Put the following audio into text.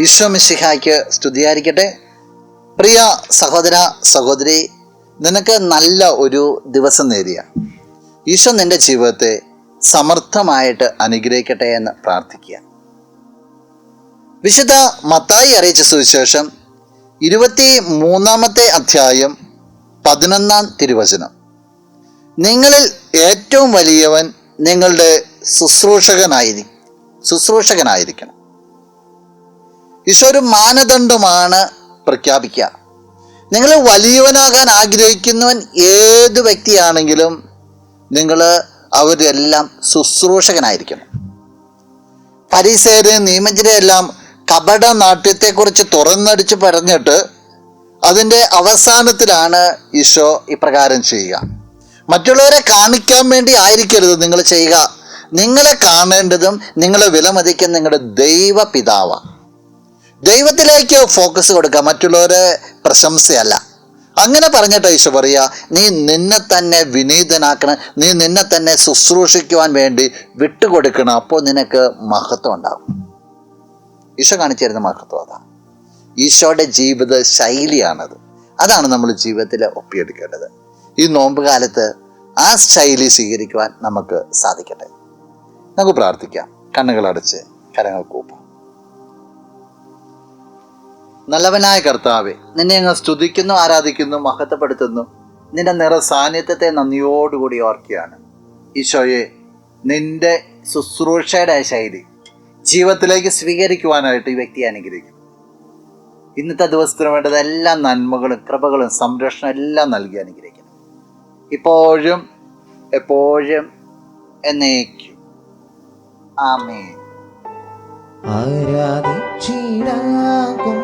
ഈശോ മിശിഹായ്ക്ക് സ്തുതിയായിരിക്കട്ടെ. പ്രിയ സഹോദര സഹോദരി, നിനക്ക് നല്ല ഒരു ദിവസം നേരിയ ഈശോ നിന്റെ ജീവിതത്തെ സമർത്ഥമായിട്ട് അനുഗ്രഹിക്കട്ടെ എന്ന് പ്രാർത്ഥിക്കുക. വിശുദ്ധ മത്തായി അറിയിച്ച സുവിശേഷം 23 അധ്യായം 11 തിരുവചനം. നിങ്ങളിൽ ഏറ്റവും വലിയവൻ നിങ്ങളുടെ ശുശ്രൂഷകനായിരിക്കണം. ഈശോ ഒരു മാനദണ്ഡമാണ് പ്രഖ്യാപിക്കുക. നിങ്ങൾ വലിയവനാകാൻ ആഗ്രഹിക്കുന്നവൻ ഏത് വ്യക്തിയാണെങ്കിലും അവരെല്ലാം ശുശ്രൂഷകനായിരിക്കണം. ഫരീസയരെ നിയമജ്ഞരെ എല്ലാം കപട നാട്യത്തെക്കുറിച്ച് തുറന്നടിച്ച് പറഞ്ഞിട്ട് അതിൻ്റെ അവസാനത്തിലാണ് ഈശോ ഇപ്രകാരം ചെയ്യുക. മറ്റുള്ളവരെ കാണിക്കാൻ വേണ്ടി ആയിരിക്കരുത് നിങ്ങൾ ചെയ്യുക. നിങ്ങളെ കാണേണ്ടതും നിങ്ങളെ വിലമതിക്കുന്ന നിങ്ങളുടെ ദൈവപിതാവാണ്. ദൈവത്തിലേക്ക് ഫോക്കസ് കൊടുക്കുക, മറ്റുള്ളവരെ പ്രശംസയല്ല. അങ്ങനെ പറഞ്ഞിട്ട് ഈശോ പറയുക, നീ നിന്നെ തന്നെ വിനീതനാക്കണം, നീ നിന്നെ തന്നെ ശുശ്രൂഷിക്കുവാൻ വേണ്ടി വിട്ടുകൊടുക്കണം. അപ്പോൾ നിനക്ക് മഹത്വം ഉണ്ടാകും. ഈശോ കാണിച്ചു തരുന്ന മഹത്വം അതാണ്. ഈശോയുടെ ജീവിത ശൈലിയാണത്. അതാണ് നമ്മൾ ജീവിതത്തിൽ ഒപ്പിയെടുക്കേണ്ടത്. ഈ നോമ്പ് കാലത്ത് ആ ശൈലി സ്വീകരിക്കുവാൻ നമുക്ക് സാധിക്കട്ടെ. നമുക്ക് പ്രാർത്ഥിക്കാം. കണ്ണുകളടച്ച് കരങ്ങൾ കൂപ്പാം. നല്ലവനായ കർത്താവേ, നിന്നെ അങ്ങ് സ്തുതിക്കുന്നു, ആരാധിക്കുന്നു, മഹത്വപ്പെടുത്തുന്നു. നിന്റെ സാന്നിധ്യത്തെ നന്ദിയോടുകൂടി ഓർക്കുകയാണ്. ഈശോയെ, നിന്റെ ശുശ്രൂഷയുടെ ശൈലി ജീവിതത്തിലേക്ക് സ്വീകരിക്കുവാനായിട്ട് ഈ വ്യക്തിയെ അനുഗ്രഹിക്കും. ഇന്നത്തെ ദിവസത്തിന് വേണ്ടത് എല്ലാ നന്മകളും കൃപകളും സംരക്ഷണം എല്ലാം നൽകി അനുഗ്രഹിക്കണം. ഇപ്പോഴും എപ്പോഴും എന്നേക്കും. ആമേൻ. ആരാധിച്ചിടാകും